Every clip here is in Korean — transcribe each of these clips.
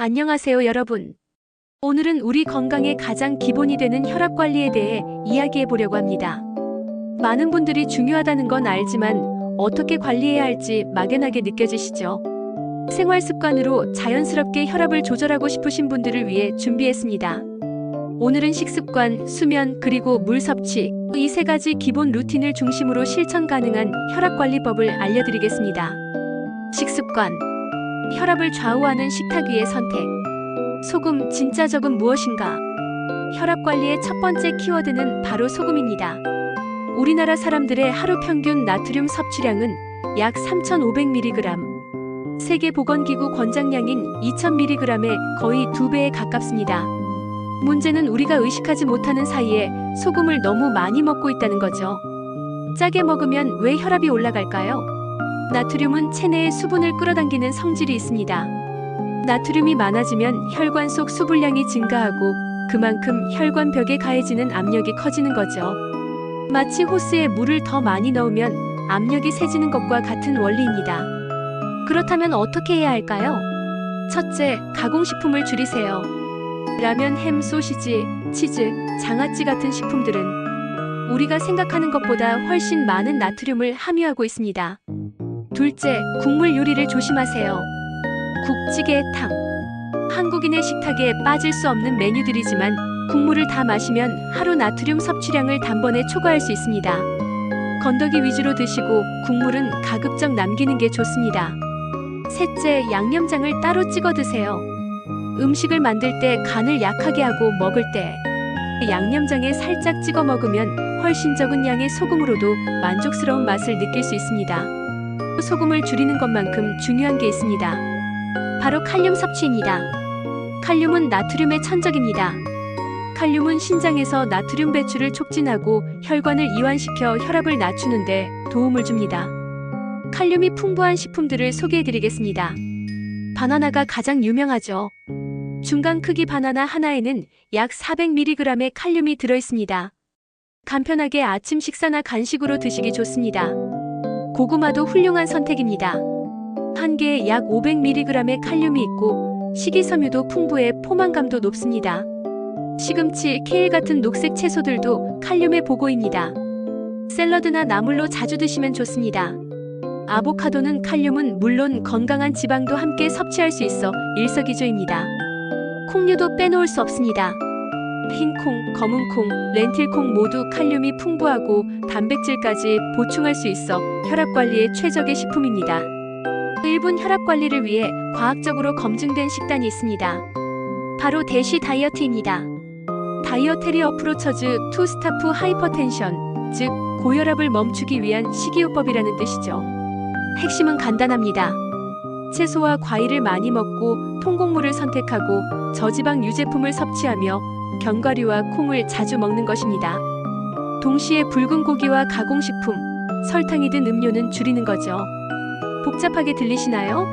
안녕하세요, 여러분. 오늘은 우리 건강의 가장 기본이 되는 혈압 관리에 대해 이야기해 보려고 합니다. 많은 분들이 중요하다는 건 알지만 어떻게 관리해야 할지 막연하게 느껴지시죠? 생활 습관으로 자연스럽게 혈압을 조절하고 싶으신 분들을 위해 준비했습니다. 오늘은 식습관, 수면, 그리고 물 섭취, 이 세 가지 기본 루틴을 중심으로 실천 가능한 혈압 관리법을 알려드리겠습니다. 식습관. 혈압을 좌우하는 식탁 위의 선택. 소금, 진짜 적은 무엇인가? 혈압 관리의 첫 번째 키워드는 바로 소금입니다. 우리나라 사람들의 하루 평균 나트륨 섭취량은 약 3,500mg. 세계보건기구 권장량인 2,000mg의 거의 2배에 가깝습니다. 문제는 우리가 의식하지 못하는 사이에 소금을 너무 많이 먹고 있다는 거죠. 짜게 먹으면 왜 혈압이 올라갈까요? 나트륨은 체내의 수분을 끌어당기는 성질이 있습니다. 나트륨이 많아지면 혈관 속 수분량이 증가하고 그만큼 혈관벽에 가해지는 압력이 커지는 거죠. 마치 호스에 물을 더 많이 넣으면 압력이 세지는 것과 같은 원리입니다. 그렇다면 어떻게 해야 할까요? 첫째, 가공식품을 줄이세요. 라면, 햄, 소시지, 치즈, 장아찌 같은 식품들은 우리가 생각하는 것보다 훨씬 많은 나트륨을 함유하고 있습니다. 둘째, 국물 요리를 조심하세요. 국, 찌개, 탕. 한국인의 식탁에 빠질 수 없는 메뉴들이지만 국물을 다 마시면 하루 나트륨 섭취량을 단번에 초과할 수 있습니다. 건더기 위주로 드시고 국물은 가급적 남기는 게 좋습니다. 셋째, 양념장을 따로 찍어 드세요. 음식을 만들 때 간을 약하게 하고 먹을 때 양념장에 살짝 찍어 먹으면 훨씬 적은 양의 소금으로도 만족스러운 맛을 느낄 수 있습니다. 소금을 줄이는 것만큼 중요한 게 있습니다. 바로 칼륨 섭취입니다. 칼륨은 나트륨의 천적입니다. 칼륨은 신장에서 나트륨 배출을 촉진하고 혈관을 이완시켜 혈압을 낮추는데 도움을 줍니다. 칼륨이 풍부한 식품들을 소개해드리겠습니다. 바나나가 가장 유명하죠. 중간 크기 바나나 하나에는 약 400mg의 칼륨이 들어있습니다. 간편하게 아침 식사나 간식으로 드시기 좋습니다. 고구마도 훌륭한 선택입니다. 한 개에 약 500mg의 칼륨이 있고 식이섬유도 풍부해 포만감도 높습니다. 시금치, 케일 같은 녹색 채소들도 칼륨의 보고입니다. 샐러드나 나물로 자주 드시면 좋습니다. 아보카도는 칼륨은 물론 건강한 지방도 함께 섭취할 수 있어 일석이조입니다. 콩류도 빼놓을 수 없습니다. 흰콩, 검은콩, 렌틸콩 모두 칼륨이 풍부하고 단백질까지 보충할 수 있어 혈압 관리에 최적의 식품입니다. 1분 혈압 관리를 위해 과학적으로 검증된 식단이 있습니다. 바로 대쉬 다이어트입니다. 다이어테리 어프로처즈 투 스타프 하이퍼텐션, 즉 고혈압을 멈추기 위한 식이요법이라는 뜻이죠. 핵심은 간단합니다. 채소와 과일을 많이 먹고 통곡물을 선택하고 저지방 유제품을 섭취하며 견과류와 콩을 자주 먹는 것입니다. 동시에 붉은 고기와 가공식품, 설탕이 든 음료는 줄이는 거죠. 복잡하게 들리시나요?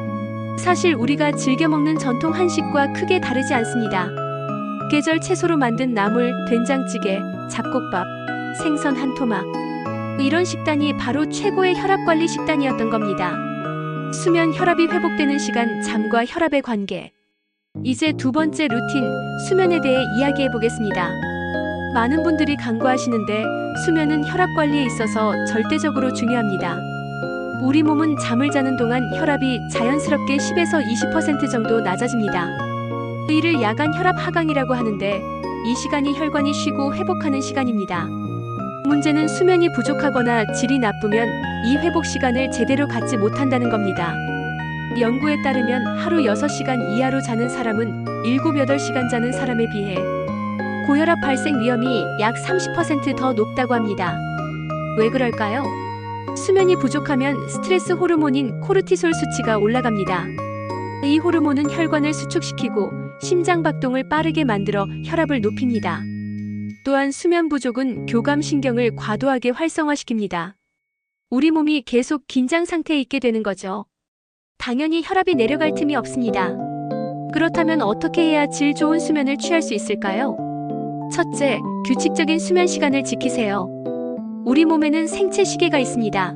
사실 우리가 즐겨 먹는 전통 한식과 크게 다르지 않습니다. 계절 채소로 만든 나물, 된장찌개, 잡곡밥, 생선 한 토막. 이런 식단이 바로 최고의 혈압 관리 식단이었던 겁니다. 수면, 혈압이 회복되는 시간, 잠과 혈압의 관계. 이제 두 번째 루틴, 수면에 대해 이야기해 보겠습니다. 많은 분들이 간과하시는데 수면은 혈압 관리에 있어서 절대적으로 중요합니다. 우리 몸은 잠을 자는 동안 혈압이 자연스럽게 10에서 20% 정도 낮아집니다. 이를 야간 혈압 하강이라고 하는데 이 시간이 혈관이 쉬고 회복하는 시간입니다. 문제는 수면이 부족하거나 질이 나쁘면 이 회복 시간을 제대로 갖지 못한다는 겁니다. 연구에 따르면 하루 6시간 이하로 자는 사람은 7, 8시간 자는 사람에 비해 고혈압 발생 위험이 약 30% 더 높다고 합니다. 왜 그럴까요? 수면이 부족하면 스트레스 호르몬인 코르티솔 수치가 올라갑니다. 이 호르몬은 혈관을 수축시키고 심장 박동을 빠르게 만들어 혈압을 높입니다. 또한 수면 부족은 교감신경을 과도하게 활성화시킵니다. 우리 몸이 계속 긴장 상태에 있게 되는 거죠. 당연히 혈압이 내려갈 틈이 없습니다. 그렇다면 어떻게 해야 질 좋은 수면을 취할 수 있을까요? 첫째, 규칙적인 수면 시간을 지키세요. 우리 몸에는 생체 시계가 있습니다.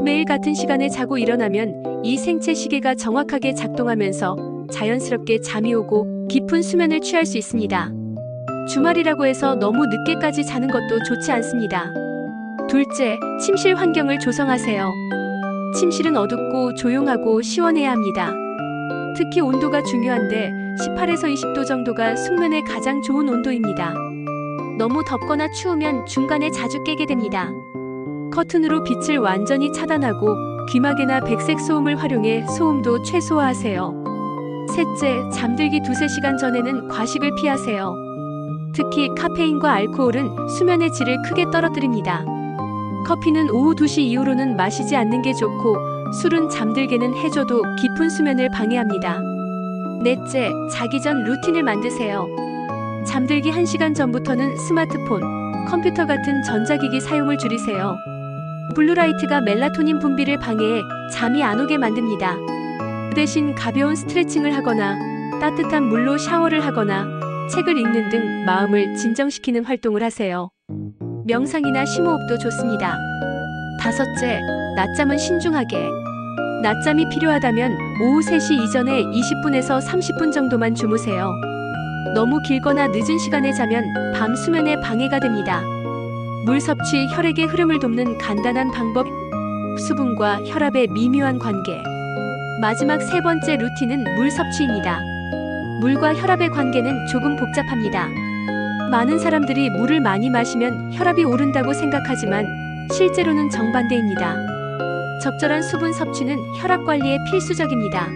매일 같은 시간에 자고 일어나면 이 생체 시계가 정확하게 작동하면서 자연스럽게 잠이 오고 깊은 수면을 취할 수 있습니다. 주말이라고 해서 너무 늦게까지 자는 것도 좋지 않습니다. 둘째, 침실 환경을 조성하세요. 침실은 어둡고 조용하고 시원해야 합니다. 특히 온도가 중요한데 18에서 20도 정도가 숙면에 가장 좋은 온도입니다. 너무 덥거나 추우면 중간에 자주 깨게 됩니다. 커튼으로 빛을 완전히 차단하고 귀마개나 백색 소음을 활용해 소음도 최소화하세요. 셋째, 잠들기 2~3시간 전에는 과식을 피하세요. 특히 카페인과 알코올은 수면의 질을 크게 떨어뜨립니다. 커피는 오후 2시 이후로는 마시지 않는 게 좋고 술은 잠들게는 해줘도 깊은 수면을 방해합니다. 넷째, 자기 전 루틴을 만드세요. 잠들기 1시간 전부터는 스마트폰, 컴퓨터 같은 전자기기 사용을 줄이세요. 블루라이트가 멜라토닌 분비를 방해해 잠이 안 오게 만듭니다. 그 대신 가벼운 스트레칭을 하거나 따뜻한 물로 샤워를 하거나 책을 읽는 등 마음을 진정시키는 활동을 하세요. 명상이나 심호흡도 좋습니다. 다섯째, 낮잠은 신중하게. 낮잠이 필요하다면 오후 3시 이전에 20분에서 30분 정도만 주무세요. 너무 길거나 늦은 시간에 자면 밤 수면에 방해가 됩니다. 물 섭취, 혈액의 흐름을 돕는 간단한 방법, 수분과 혈압의 미묘한 관계. 마지막 세 번째 루틴은 물 섭취입니다. 물과 혈압의 관계는 조금 복잡합니다. 많은 사람들이 물을 많이 마시면 혈압이 오른다고 생각하지만 실제로는 정반대입니다. 적절한 수분 섭취는 혈압 관리에 필수적입니다.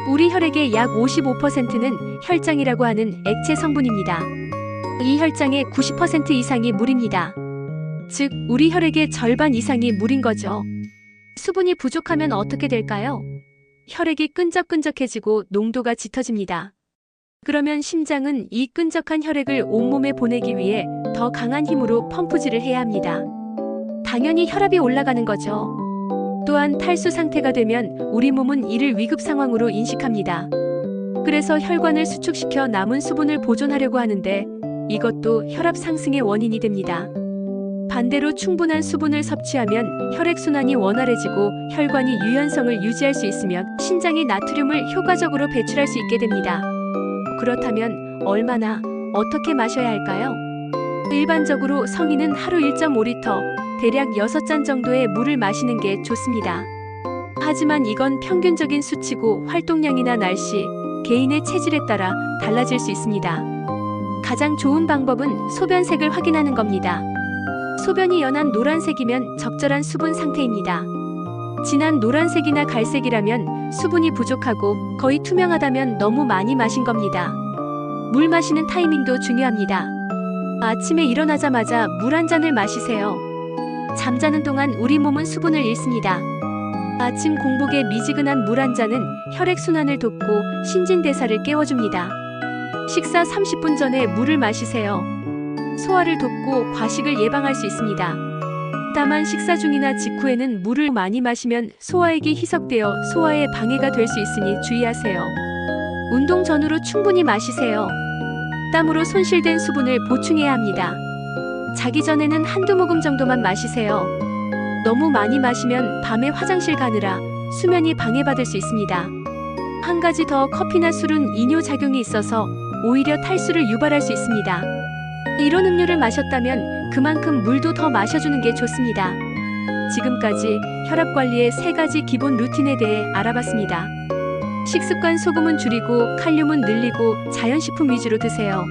우리 혈액의 약 55%는 혈장이라고 하는 액체 성분입니다. 이 혈장의 90% 이상이 물입니다. 즉, 우리 혈액의 절반 이상이 물인 거죠. 수분이 부족하면 어떻게 될까요? 혈액이 끈적끈적해지고 농도가 짙어집니다. 그러면 심장은 이 끈적한 혈액을 온몸에 보내기 위해 더 강한 힘으로 펌프질을 해야 합니다. 당연히 혈압이 올라가는 거죠. 또한 탈수 상태가 되면 우리 몸은 이를 위급 상황으로 인식합니다. 그래서 혈관을 수축시켜 남은 수분을 보존하려고 하는데 이것도 혈압 상승의 원인이 됩니다. 반대로 충분한 수분을 섭취하면 혈액순환이 원활해지고 혈관이 유연성을 유지할 수 있으며 신장이 나트륨을 효과적으로 배출할 수 있게 됩니다. 그렇다면 얼마나, 어떻게 마셔야 할까요? 일반적으로 성인은 하루 1.5리터, 대략 6잔 정도의 물을 마시는 게 좋습니다. 하지만 이건 평균적인 수치고 활동량이나 날씨, 개인의 체질에 따라 달라질 수 있습니다. 가장 좋은 방법은 소변색을 확인하는 겁니다. 소변이 연한 노란색이면 적절한 수분 상태입니다. 진한 노란색이나 갈색이라면 수분이 부족하고 거의 투명하다면 너무 많이 마신 겁니다. 물 마시는 타이밍도 중요합니다. 아침에 일어나자마자 물 한 잔을 마시세요. 잠자는 동안 우리 몸은 수분을 잃습니다. 아침 공복에 미지근한 물 한 잔은 혈액순환을 돕고 신진대사를 깨워줍니다. 식사 30분 전에 물을 마시세요. 소화를 돕고 과식을 예방할 수 있습니다. 다만 식사 중이나 직후에는 물을 많이 마시면 소화액이 희석되어 소화에 방해가 될 수 있으니 주의하세요. 운동 전후로 충분히 마시세요. 땀으로 손실된 수분을 보충해야 합니다. 자기 전에는 한두 모금 정도만 마시세요. 너무 많이 마시면 밤에 화장실 가느라 수면이 방해받을 수 있습니다. 한 가지 더, 커피나 술은 이뇨작용이 있어서 오히려 탈수를 유발할 수 있습니다. 이런 음료를 마셨다면 그만큼 물도 더 마셔주는 게 좋습니다. 지금까지 혈압 관리의 3가지 기본 루틴에 대해 알아봤습니다. 식습관, 소금은 줄이고 칼륨은 늘리고 자연식품 위주로 드세요.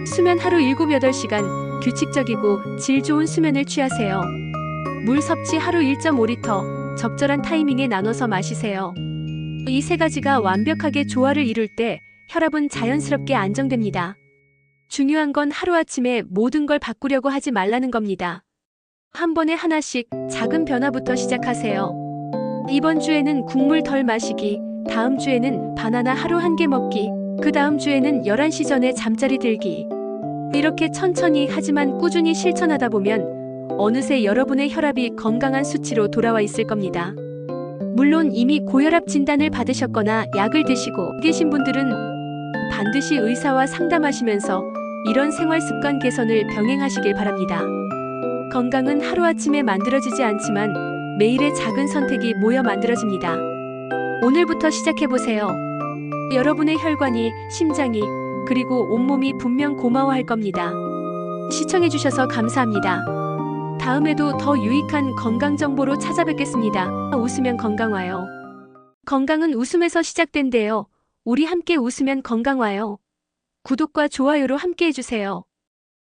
수면 하루 7~8시간, 규칙적이고 질 좋은 수면을 취하세요. 물 섭취 하루 1.5리터, 적절한 타이밍에 나눠서 마시세요. 이 3가지가 완벽하게 조화를 이룰 때 혈압은 자연스럽게 안정됩니다. 중요한 건 하루아침에 모든 걸 바꾸려고 하지 말라는 겁니다. 한 번에 하나씩 작은 변화부터 시작하세요. 이번 주에는 국물 덜 마시기, 다음 주에는 바나나 하루 1개 먹기, 그 다음 주에는 11시 전에 잠자리 들기. 이렇게 천천히 하지만 꾸준히 실천하다 보면 어느새 여러분의 혈압이 건강한 수치로 돌아와 있을 겁니다. 물론 이미 고혈압 진단을 받으셨거나 약을 드시고 계신 분들은 반드시 의사와 상담하시면서 이런 생활 습관 개선을 병행하시길 바랍니다. 건강은 하루아침에 만들어지지 않지만 매일의 작은 선택이 모여 만들어집니다. 오늘부터 시작해보세요. 여러분의 혈관이, 심장이, 그리고 온몸이 분명 고마워할 겁니다. 시청해주셔서 감사합니다. 다음에도 더 유익한 건강 정보로 찾아뵙겠습니다. 웃으면 건강 와요. 건강은 웃음에서 시작된대요. 우리 함께 웃으면 건강 와요. 구독과 좋아요로 함께 해주세요.